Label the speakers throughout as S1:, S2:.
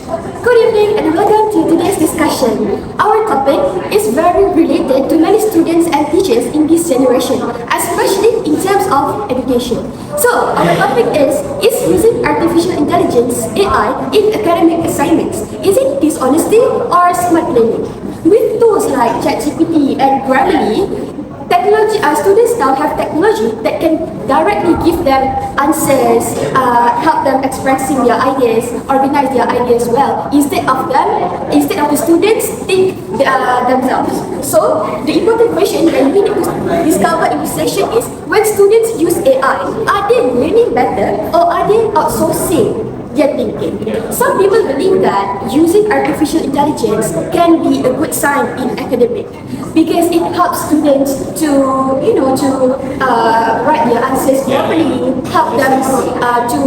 S1: Good evening and welcome to today's discussion. Our topic is very related to many students and teachers in this generation, especially in terms of education. So, our topic is using artificial intelligence, AI, in academic assignments, is it dishonesty or smart learning? With tools like ChatGPT and Grammarly, students now have technology that can directly give them answers, help them expressing their ideas, organize their ideas well, instead of the students think themselves. So the important question that we need to discover in this session is, when students use AI, are they learning better or are they outsourcing their thinking? Some people believe that using artificial intelligence can be a good sign in academic because it helps students to write their answers properly, help them to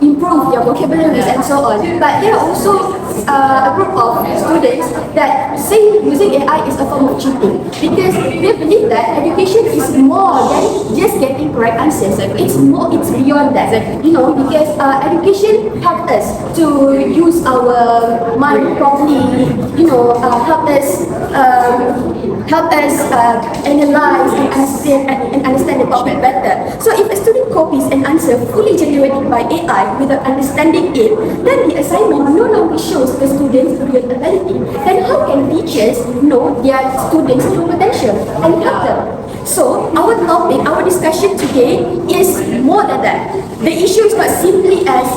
S1: improve their vocabularies and so on. But there are also a group of students that say using AI is a form of cheating because they believe that education is more than just getting correct answers. It's beyond that. Because education helps us to use our mind properly. Help us analyze and understand the topic better. So if a student copies an answer fully generated by AI without understanding it, then the assignment no longer shows the student's real ability. Then how can teachers know their students' true potential and help them? So our discussion today is more than that. The issue is not simply as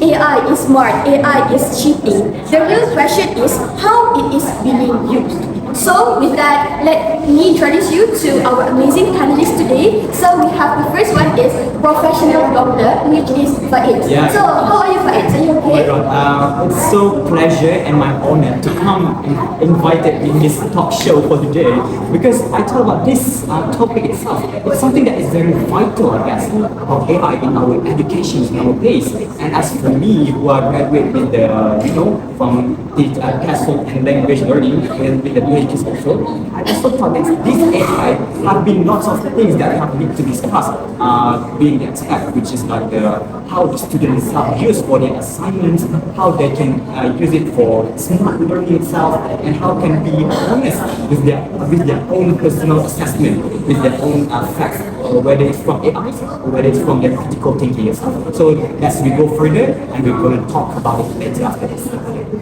S1: AI is smart, AI is cheating. The real question is how it is being used. So with that, let me introduce you to our amazing panelists today. So we have the first one is professional doctor, which is Faiz.
S2: Yeah.
S1: So how are you, Faiz? Are you okay?
S2: Oh my God, it's so pleasure and my honor to come and invited in this talk show for today, because I thought about this topic itself. It's something that is very vital, I guess, about AI in our education nowadays. And as for me, who are graduate with the from the classroom and language learning with the PhDs also, I also thought that this AI have been lots of things that have been to discuss being the aspect, which is like how the students have used for their assignments, how they can use it for smart learning itself, and how can be honest with their own personal assessment, with their own facts, whether it's from AI or whether it's from their critical thinking itself. So as we go further, and we're going to talk about it later after this.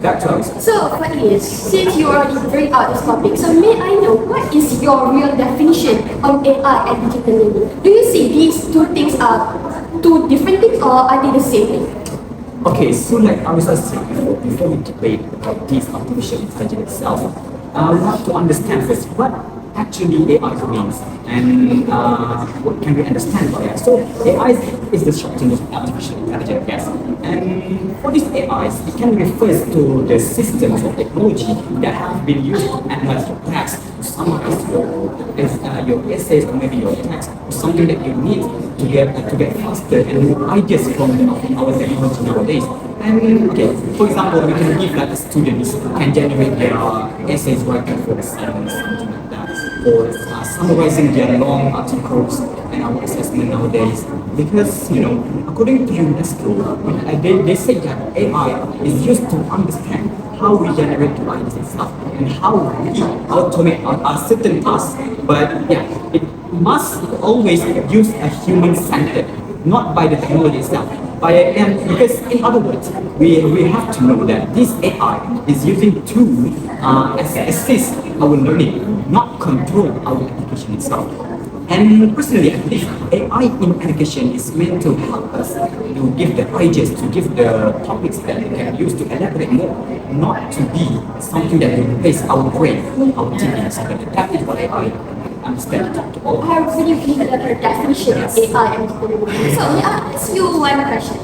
S2: Back to us.
S1: So Faiz, since you already bring out this topic, so may I know what is your real definition of AI and digital learning? Do you see these two things are two different things or are they the same thing?
S2: Okay, so like I was saying before we debate about this artificial intelligence itself, we have to understand first what actually AI means and what can we understand about it. So AI is the shortening of artificial intelligence, yes. And for these AIs, it can refer to the systems of technology that have been used to analyze your text, to summarize your essays or maybe your text, or something that you need to get faster and more ideas from our technology nowadays. And okay, for example, we can give like students can generate their essays writing for assignments, something like that, or summarizing their long articles and our assessment nowadays. Because according to UNESCO, they say that AI is used to understand how we generate ideas and stuff, and how we automate our certain tasks. But yeah, it must always use a human centered, not by the technology itself. Because in other words, we have to know that this AI is using to assist our learning, not control our education itself. And personally, I believe AI in education is meant to help us to give the ideas, to give the topics that we can use to elaborate more, not to be something that will replace our brain, our thinking, something like that. That is what AI understand to all.
S1: I really believe that her definition of AI and digital learning. So may I ask you one question?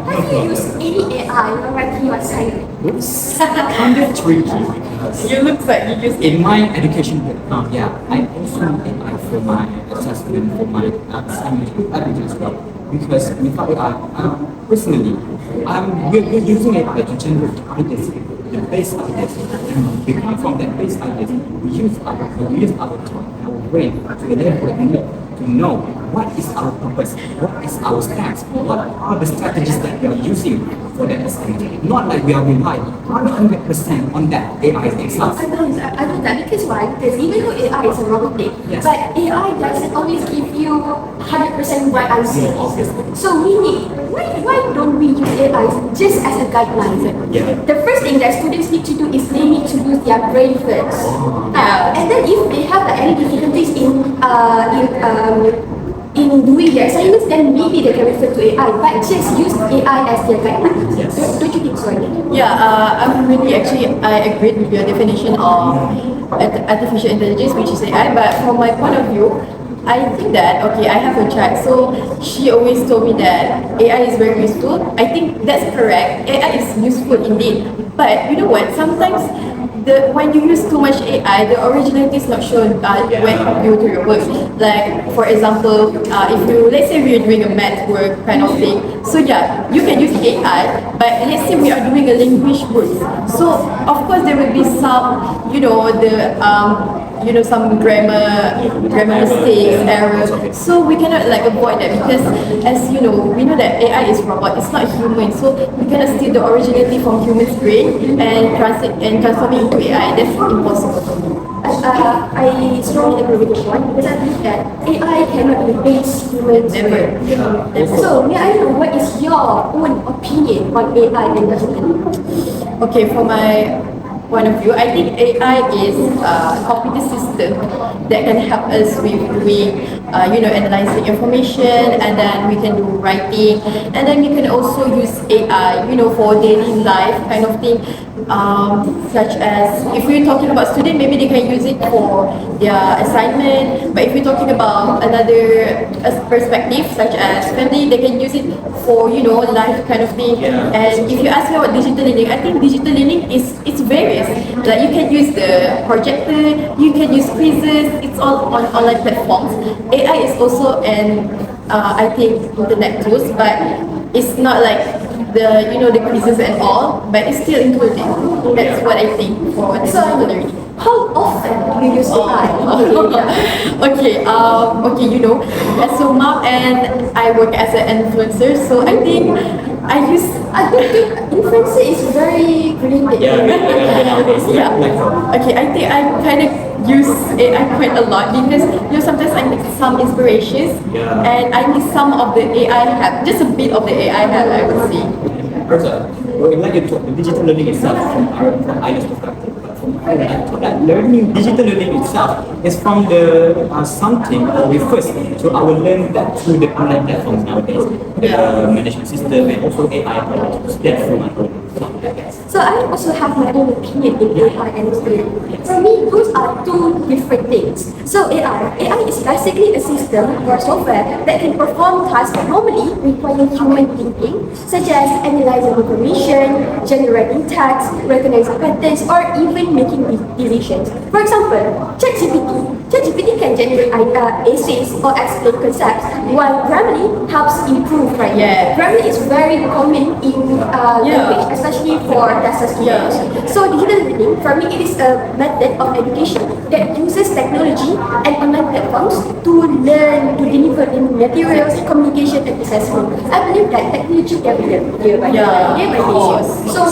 S1: Have you used any AI when writing your assignment?
S2: Oops, kind of tricky because
S1: You look like you use
S2: in my education background, yeah, I also use AI for my assessment, for my assignment, everything as well. Because without AI, personally, we're using AI to generate ideas, the base ideas, and because from that base ideas, we use our time, our brain to elaborate more, to know what is our purpose, what is our stance, what are the strategies that we are using for that assignment. Not like we are relying 100% on that AI itself.
S1: I know that because why? Because even though AI is a robotic,
S2: Yes.
S1: but AI doesn't always give you 100% right answer.
S2: Obviously.
S1: So we need, why don't we use AI just as a guideline?
S2: Yeah.
S1: The first thing that students need to do is they need to use their brain first. And then if they have any difficulties in doing their assignments, then maybe they can refer to AI, but just use AI as their guideline.
S2: Yes.
S1: Don't you think so?
S3: Yeah, I'm really I agree with your definition of artificial intelligence, which is AI. But from my point of view, I think that okay, I have a child, so she always told me that AI is very useful. I think that's correct. AI is useful indeed, but you know what? Sometimes when you use too much AI, the originality is not shown when you do your work. Like for example, if you let's say we are doing a math work kind of thing, so yeah, you can use AI, but let's say we are doing a language work. So of course there will be some, some grammar mistakes, errors. So we cannot like avoid that because as you know, we know that AI is robot, it's not human. So we cannot steal the originality from human's brain and transform it into AI. That's impossible.
S1: I strongly agree with your point because I believe that AI cannot replace humans.
S3: Never.
S1: So may I know what is your own opinion on AI and development?
S3: Okay, from my point of view, I think AI is a computer system that can help us with doing, analyzing information, and then we can do writing, and then we can also use AI, for daily life kind of thing. Such as if we're talking about student, maybe they can use it for their assignment. But if we're talking about another perspective, such as family, they can use it for life kind of thing. And if you ask me about digital learning, I think digital learning it's various. Like you can use the projector, you can use quizzes. It's all on online platforms. AI is also I think internet tools, but it's not like the quizzes and all, but it's still included. That's what I think for digital learning.
S1: How often do you use AI?
S3: Okay, as a mom and I work as an influencer, so I think I
S1: think influencer is very related.
S3: Yeah. Okay, I think I kind of use AI quite a lot because sometimes I need some inspirations and I need some of the AI help, just a bit of the AI help, I would say.
S2: We'd like to talk the digital learning itself from IELTS perspective. That learning, digital learning itself is from the something or refers to our learn that through the online platforms nowadays, the management system and also AI tools. That's from my own.
S1: So I also have my own opinion in AI and learning. For me, those are two different things. So AI is basically a system or software that can perform tasks that normally require human thinking, such as analyzing information, generating text, recognizing patterns, or even making decisions. For example, ChatGPT can generate essays or explain concepts, while Grammarly helps improve writing. Grammarly is very common in language, especially for DASA students. So digital learning, for me, it is a method of education that uses technology and online platforms to learn, to deliver in materials, communication, and assessment. I believe that technology can be year by year. So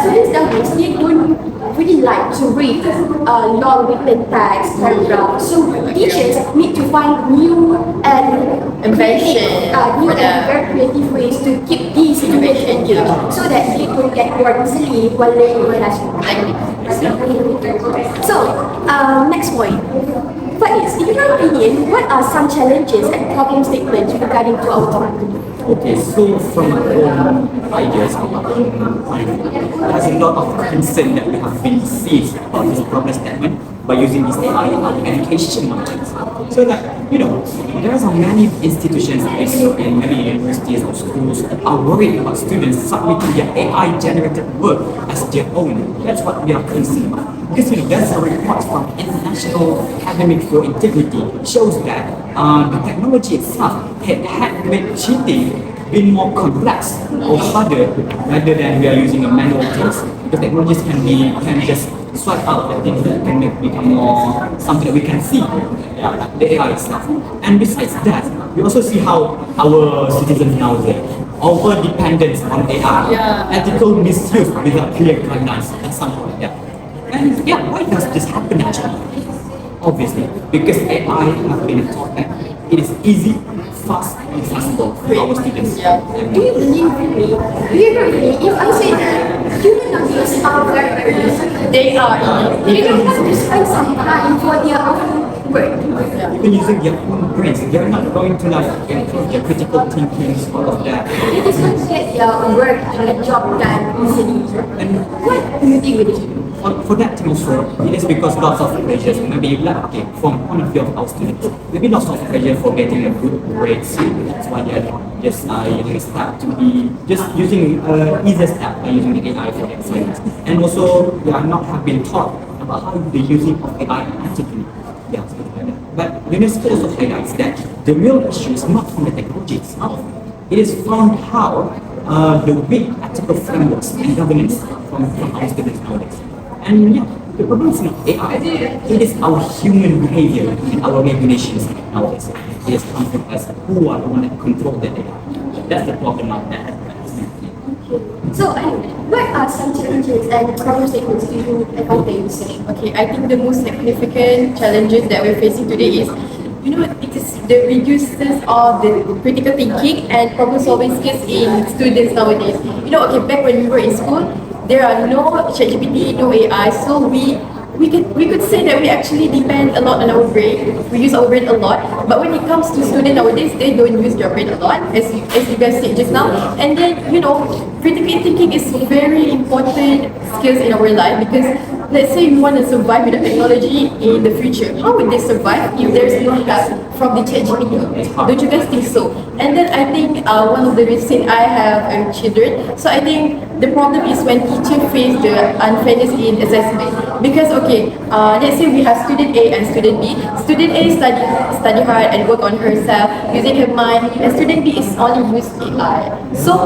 S1: students nowadays, they don't really like to read long written text, paragraphs. So teachers need to find new and very creative ways to keep these students engaged so that they don't get bored easily while learning in classroom. So, next point. Faiz, in your opinion, what are some challenges and problem statements regarding to our topic?
S2: Okay, so from my own ideas, there's a lot of concern that we have been seized about this problem statement by using this AI in education methods. So there are many institutions in many universities or schools are worried about students submitting their AI-generated work as their own. That's what we are concerned about. Because there's a report from International Academic for Integrity shows that the technology itself had made cheating been more complex or harder rather than we are using a manual things. The technologies can just swipe out the things that can become more something that we can see, like the AI itself. And besides that, we also see how our citizens nowadays over dependence on AI, ethical misuse without clear guidelines, and something like that. And yeah, why does this happen actually? Obviously, because AI has been taught that it is easy, fast, and accessible for our students.
S1: Do you believe in me? Do you agree with me if I say that human numbers are very easy?
S3: They are.
S1: They don't have to spend some time for their own work.
S2: Even using their own brains, they're not going to like improve their critical thinking, all of that.
S1: They just want to get their work and their job done easily.
S2: And
S1: What do you think with it?
S2: for that thing also, it is because lots of pressures. Maybe like, okay, from point of view of our students, maybe lots of pressure for getting a good grade. That's why they are not just start to be just using easier step by using the AI for their assignments. And also, they are not have been taught about how the using of AI ethically. Yeah, something like that. But UNESCO also highlights that the real issue is not from the technology itself. It is from how the weak ethical frameworks and governance from our students nowadays. And yeah, the problem is not AI, it is our human behavior and our regulations nowadays. It is come from us who are the one that control the AI. That's the problem of that.
S1: So, what are some challenges and problem statements do you encounter in research?
S3: Okay, I think the most significant challenges that we're facing today is, it is the reduces of the critical thinking and problem solving skills in students nowadays. Okay, back when we were in school, there are no ChatGPT, no AI, so we could say that we actually depend a lot on our brain. We use our brain a lot, but when it comes to students nowadays, they don't use their brain a lot, as you guys said just now. And then critical thinking is very important skills in our life, because let's say we want to survive with the technology in the future. How would they survive if there's no help from the ChatGPT? Don't you guys think so? And then I think one of the reasons I have children, so I think the problem is when teachers face the unfairness in assessment. Because let's say we have student A and student B. Student A study hard and work on herself using her mind, and student B is only use AI. So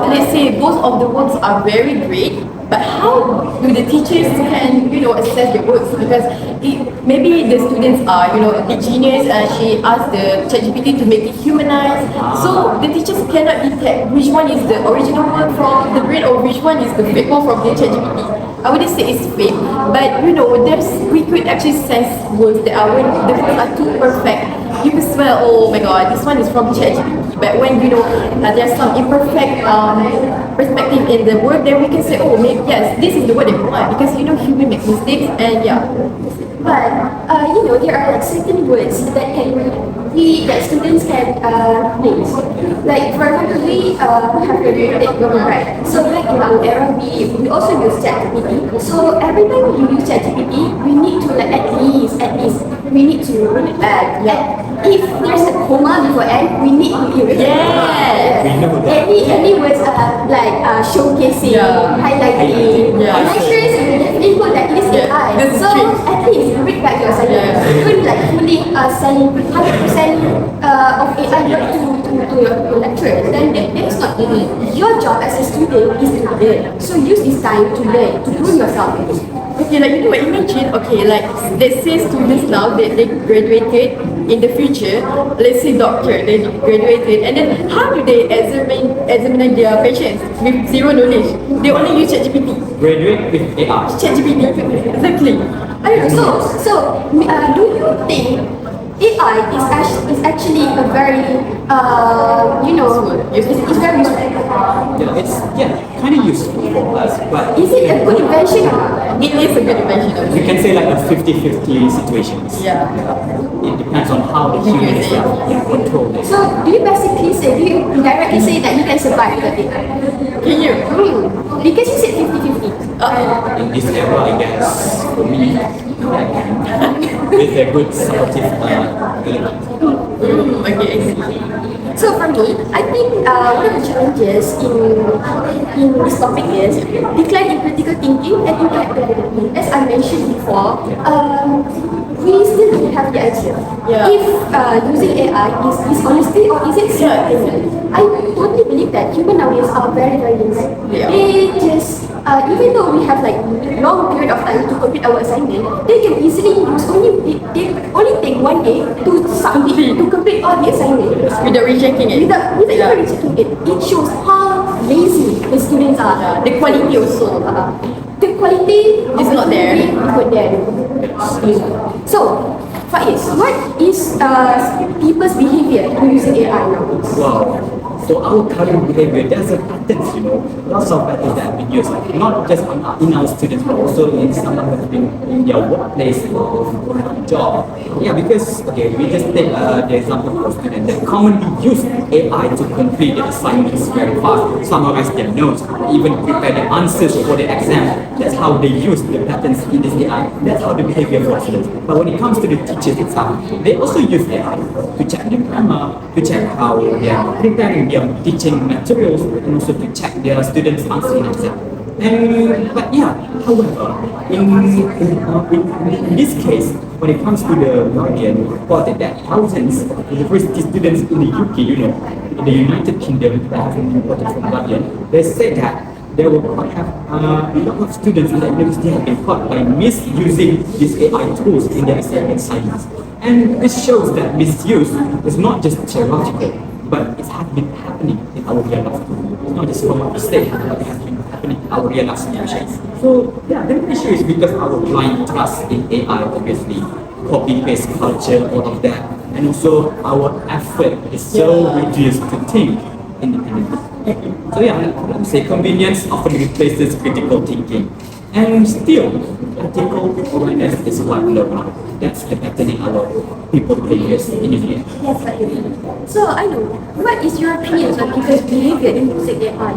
S3: let's say both of the works are very great, but how do the teachers can assess the works? Because maybe the students are a bit genius, and she asked the ChatGPT to make it humanized. So the teachers cannot detect which one is the original one from the brain or which one is the fake one from the ChatGPT. I wouldn't say it's fake, but we could actually sense words that are when the words are too perfect. You can smell, oh my god, this one is from ChatGPT. But when there's some imperfect perspective in the word, then we can say, oh, maybe yes, this is the word that we want, because human make mistakes, and yeah.
S1: But there are like certain words that students can place. Like for example, we have graduated global, right? So back in our era, we also use ChatGPT. So every time we use ChatGPT, we need to at least we need to if there's a comma before n, we need to erase.
S3: Yes.
S1: Any words showcasing, highlighting.
S3: Yeah.
S1: And I'm sure it's put that it is AI.
S3: That's
S1: So
S3: true.
S1: at least read back your assignment. You couldn't fully send 100% of AI work to your lecturers. Then that's not your job as a student is to learn. So use this time to learn, to prove yourself.
S3: Okay, imagine, let's say students now, they graduated in the future, let's say doctor, they graduated, and then how do they examine their patients with zero knowledge? They only use ChatGPT.
S2: Graduate with AI.
S3: ChatGPT, exactly.
S1: I don't know. So do you think AI is actually a very it's very useful.
S2: Yeah, it's kind of useful for us, but
S1: Is it a good invention or not?
S3: It is a good invention.
S2: you can say like a 50-50 situations.
S3: Yeah.
S2: It depends on how the human is control this.
S1: So do you basically say, do you indirectly say that you can survive without AI?
S3: Can you?
S1: Because you said 50-50.
S2: In this era, I guess, for me, with a good supportive element.
S3: Okay.
S1: So for me, I think one of the challenges in this topic is decline in critical thinking and intellectuality. As I mentioned before, we still don't have the answer.
S3: Yeah.
S1: If using AI is dishonesty or is it self-defense? I totally believe that human nowadays are very, very lazy.
S3: Yeah.
S1: They just even though we have like long period of time to complete our assignment, they can easily use they only take 1 day to submit to complete all the assignment
S3: Without rechecking it.
S1: without even rechecking it. It shows how lazy the students are.
S3: The quality also.
S1: The quality
S3: Is not there.
S1: Is not there. So, Faiz, what is people's behaviour to using AI nowadays?
S2: Wow. So our current behavior, there's a patterns, lots of patterns that have been used, not just in our students, but also in someone who has been in their workplace or job. Yeah, because, okay, we just take the example of students that commonly use AI to complete their assignments very fast, summarize their notes, even prepare the answers for the exam. That's how they use the patterns in this AI. That's how the behavior for students. But when it comes to the teachers itself, they also use AI to check the grammar, to check how they are preparing their teaching materials, and also to check their students' answering exam. But yeah, however, in this case, when it comes to the Guardian, reported that thousands of university students in the UK, in the United Kingdom, that have been reported from Guardian, they said that there will have a lot of students in the university have been caught by misusing these AI tools in their assignments. And this shows that misuse is not just theoretical, but it has been happening in our real life. It's not just from what we say, but it has been happening in our real life situations. So yeah, the issue is because our blind trust in AI, obviously, copy-paste culture, all of that, and also our effort is so reduced to think independently. So yeah, let me say convenience often replaces critical thinking. And still, ethical awareness is quite low now. That's the pattern in our people behaviors in India.
S1: Yes, I agree. So, I know, what is your opinion on people's behavior in using AI?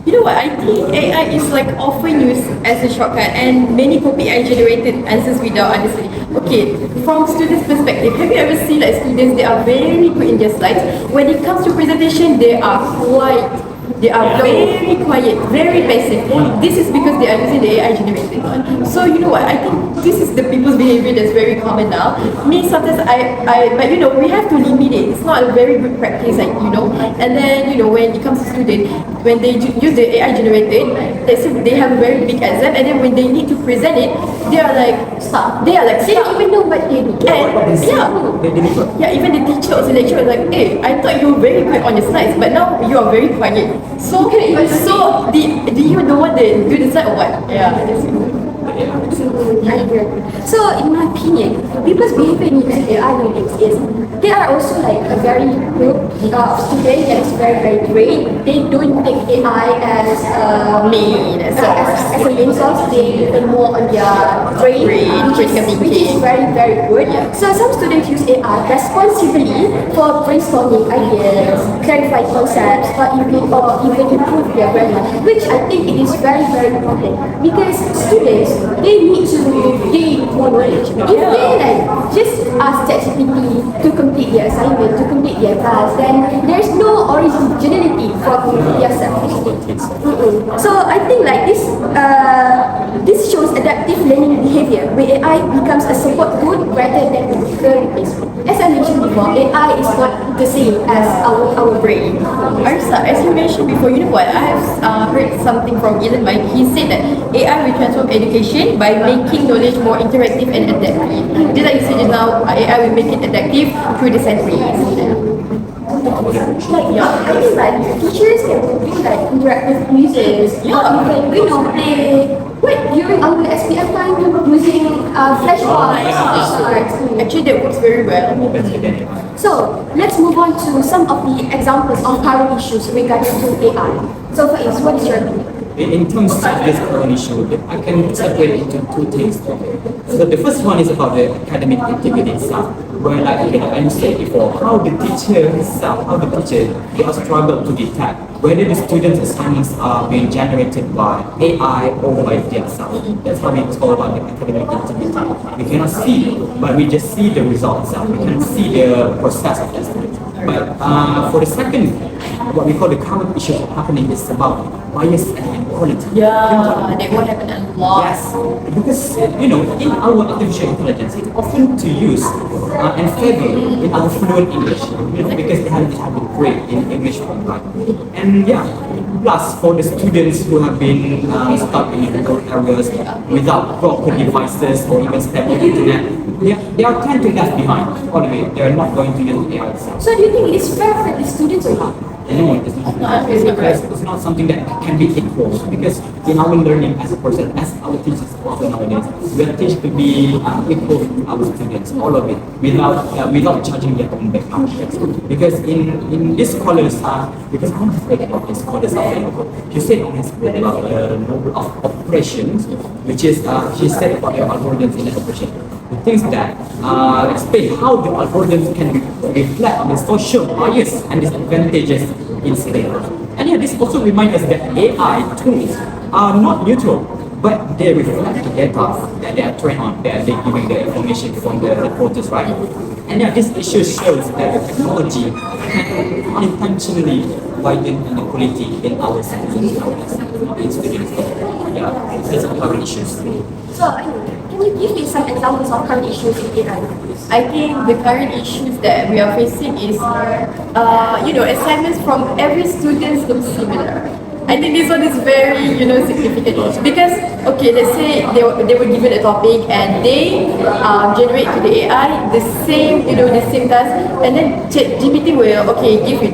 S3: You know what, I think AI is like often used as a shortcut and many copy AI generated answers without understanding. Okay, from students' perspective, have you ever seen like students, they are very good in their slides. When it comes to presentation, they are quiet. They are very quiet, very passive. This is because they are using the AI generated one. So you know what, I think this is the people's behavior that's very common now. Me sometimes but we have to limit it. It's not a very good practice, and then when it comes to students, when they use the AI generated, they have a very big exam, and then when they need to present it, they are like stuck. They don't
S1: even know what they do.
S3: Yeah, even the teacher or the lecturer is like, hey, I thought you were very good on your slides, but now you are very quiet. So do you know what they do the slide or what? Yeah, that's it.
S1: I agree. So, in my opinion, people's behavior in using AI nowadays is they are also like a very group of students that is very, very great. They don't take AI as a main source. They depend more on their brain, which is very, very good. Yeah. So, some students use AI responsibly for brainstorming ideas, clarify concepts, or even improve their grammar, which I think it is very, very important because students, they need to gain more knowledge. If they just ask ChatGPT to complete their assignment, to complete their task, then there's no originality from yourself. So I think this shows adaptive learning behavior, where AI becomes a support tool rather than a replacement. As I mentioned before, AI is not the same as our brain.
S3: Arsa, as you mentioned before, you know what? I have heard something from Elon Musk. He said that AI will transform education by making knowledge more interactive and adaptive. Just like you said just now, AI will make it adaptive through the centuries.
S1: I think teachers can do interactive quizzes. You can play during our SPM time using flashcards.
S3: Actually, that works very well.
S1: So let's move on to some of the examples of current issues regarding to AI. So Faiz, what is your opinion?
S2: In terms of this current issue, I can separate it into two things. So the first one is about the academic activity itself, where like I said before, how the teacher they are struggle to detect whether the students' assignments are being generated by AI or by themselves. That's what it's all about, the academic activity. We cannot see, but we just see the results. We cannot see the process of the students. But for the second, what we call the current issue happening is about bias and inequality.
S3: Yeah, they will happen a lot.
S2: Yes, because in our artificial intelligence, it's often to use and favor in our fluent English, because they have been great in English form, right? And yeah, Plus, for the students who have been stuck in difficult areas without proper devices or even stable internet, they are tend to left behind. All the way, they are not going to use AI.
S1: So do you think it is fair for the students or not?
S2: No, it's not. It's not something that can be equal, because in our learning as a person, as our teachers also nowadays, we are taught to be equal to our students, all of it, without judging their own background. Because in these scholars, because one of the scholars are available, she said on his book about the novel of oppressions, which is she said about the algorithms in the oppression. The things that explain how the algorithms can reflect the social bias and disadvantages in society. And yeah, this also reminds us that AI tools are not neutral, but they reflect the data that they are trained on, that they're giving the information from the reporters, right? And yeah, this issue shows that the technology can unintentionally widen inequality in our citizens nowadays, in students. Yeah, these are current issues.
S1: So, can you give me some examples of current issues in AI?
S3: I think the current issues that we are facing is, assignments from every student look similar. I think this one is very, significant because, okay, let's say they were given a topic and they generate to the AI the same, the same task, and then GPT will, okay, give you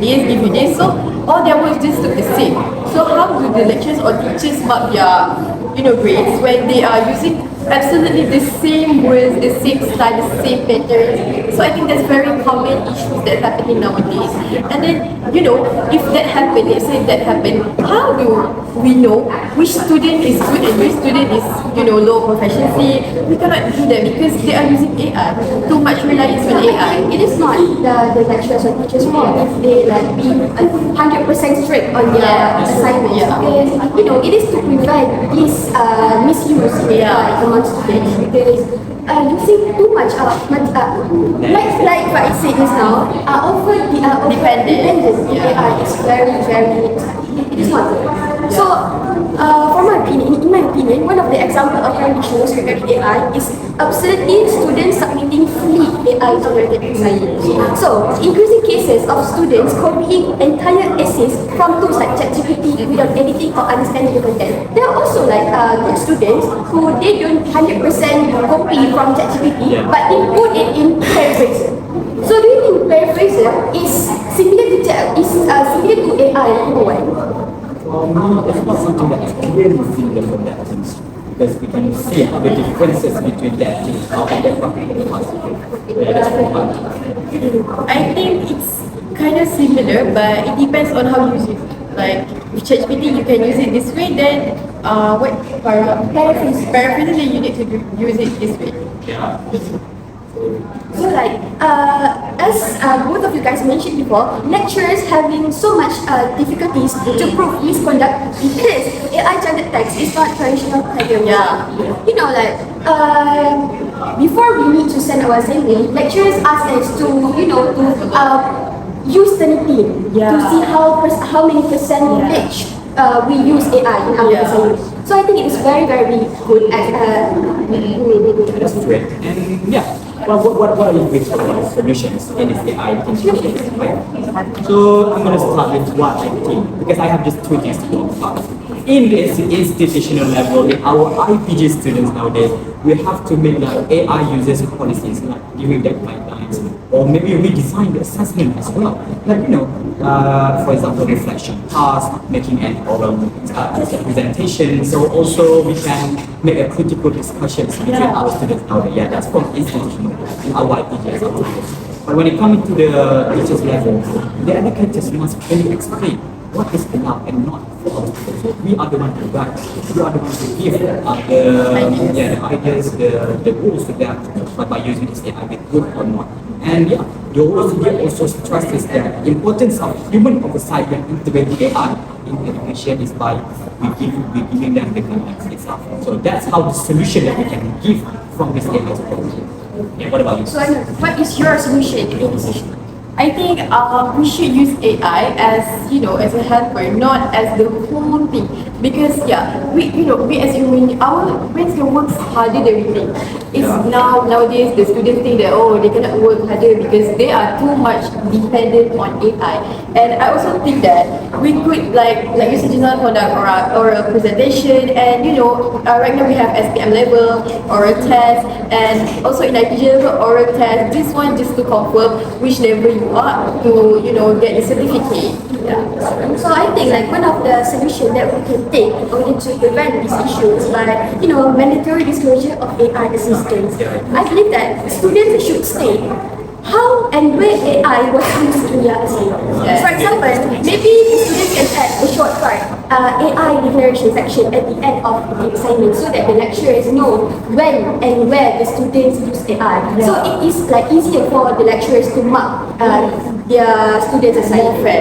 S3: this, so all their works just look the same. So how do the lecturers or teachers mark their, grades when they are using absolutely the same words, the same style, the same patterns? So I think that's very common issues that's happening nowadays. And then, if that happened, let's say that happened, how do we know which student is good and which student is, low proficiency? We cannot do that because they are using AI. Too much reliance on AI.
S1: It is not the lecturers or teachers' fault if they be 100% strict on their assignments. Because it is to prevent this misuse in AI among students. Because using too much like what I said just now, over dependent on AI is very, very, it is not good. So, in my opinion, one of the examples of current issues regarding AI is absolutely students submitting free AI generated essays. So, increasing cases of students copying entire essays from tools like ChatGPT without editing or understanding the content. There are also good students who they don't 100% copy from ChatGPT, but they put it in paraphraser. So, do you think paraphraser is similar to AI in a way?
S2: For me, it's not something that is clearly similar from that things, because we can see how the differences between that things are different from the past.
S3: I think it's kind of similar, but it depends on how you use it. Like with ChatGPT, you can use it this way. Then, paraphrase, then you need to use it this way.
S2: Yeah.
S1: So as both of you guys mentioned before, lecturers having so much difficulties to prove misconduct because AI generated text is not traditional criteria. Before we need to send our assignment, lecturers ask us to use Turnitin to see how many percentage we use AI in our assignment. So I think it is very, very good at
S2: That's great. And yeah. Well, what are your big solutions in this AI integration, right? So I'm going to start with what I think, because I have just two things to talk about. In this institutional level, in our IPG students nowadays, we have to make AI users policies, like giving them guidelines, or maybe redesign the assessment as well. For example, reflection tasks, making an oral presentation. So also we can make a critical discussions between our students nowadays. Yeah, that's from institutional, our IPG as well. But when it comes to the teachers level, the educators must really explain what is allowed and not for our students. So we are the one to guide, we are the one to give the ideas, the rules to them by using this AI, with good or not. And yeah, the OECD also stresses the importance of human oversight when integrating AI in education is by we giving them the guidelines itself. So that's how the solution that we can give from this AI approach. Yeah, what about you?
S1: So what is your solution in this issue?
S3: I think we should use AI as, as a helper, not as the whole think, because we as human, our brains can work harder than we think. It's nowadays the students think that they cannot work harder because they are too much dependent on AI. And I also think that we could like you said, just now, conduct oral presentation, and right now we have SPM level oral test, and also in IPG level oral test. This one just to confirm which level you are to get the certificate. Yeah.
S1: So I think like one of the solutions that we can take in order to prevent these issues by mandatory disclosure of AI assistance. I believe that students should state how and where AI was used in their assignment.
S3: Yes.
S1: For example, maybe the students can add a short part AI declaration section at the end of the assignment so that the lecturers know when and where the students use AI. So it is like easier for the lecturers to mark their students' assignment.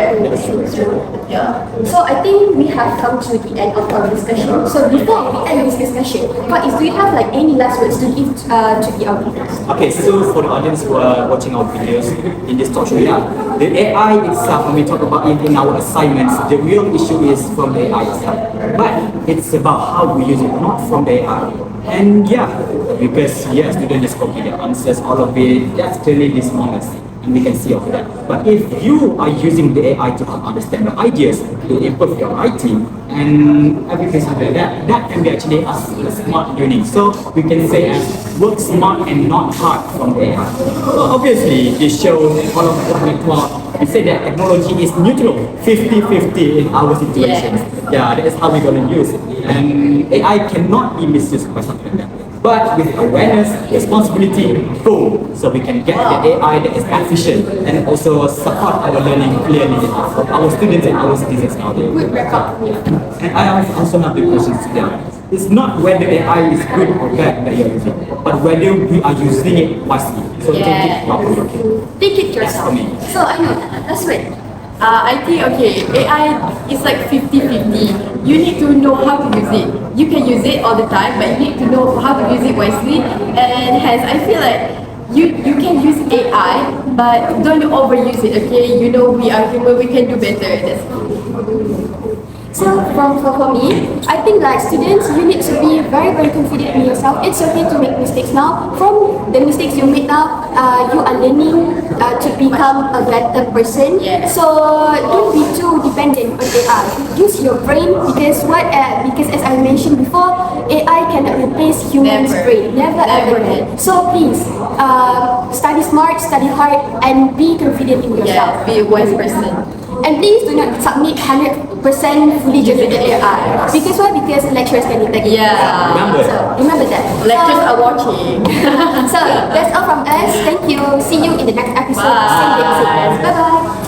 S3: Yeah.
S1: So I think we have come to the end of our discussion. So before we end this discussion, do you have like any last words to give to the audience?
S2: Okay, so for the audience who are watching our videos in this talk show, the AI itself, when we talk about it in our assignments, the real issue is from the AI itself. But it's about how we use it, not from the AI. And because students just copy the answers, all of it, that's clearly dishonesty. And we can see of that. But if you are using the AI to understand the ideas, to improve your writing and everything like that, that can be actually a smart learning. So we can say as work smart and not hard from the AI. Obviously, this shows all of what we talk. We say that technology is neutral, 50-50 in our situations. That is how we're going to use it. And AI cannot be misused by something like that. But with awareness, responsibility, boom, so we can get the AI that is efficient and also support our learning clearly for our students and our citizens nowadays.
S1: Good record.
S2: And I also have the questions to them. It's not whether AI is good or bad that you're using, but whether we are using it wisely. So take it properly.
S1: Take it yourself.
S2: That's for me.
S1: So I know, that's it.
S3: I think AI is like 50-50. You need to know how to use it. You can use it all the time, but you need to know how to use it wisely. And hence, I feel like you can use AI, but don't overuse it. Okay, we are human. We can do better.
S1: So for me, I think like students, you need to be very, very confident in yourself. It's okay to make mistakes now. From the mistakes you made now, you are learning to become a better person.
S3: Yeah.
S1: So don't be too dependent on AI. Use your brain because as I mentioned before, AI cannot replace humans'
S3: Never.
S1: brain. Never ever can. So please, study smart, study hard, and be confident in yourself.
S3: Be a wise person.
S1: And please do not submit 100% fully generated AI. Because why? Because lecturers can detect it.
S3: Yeah.
S1: Remember that.
S3: Lectures are watching.
S1: So that's all from us. Thank you. See you in the next episode.
S3: Bye.
S1: Bye bye.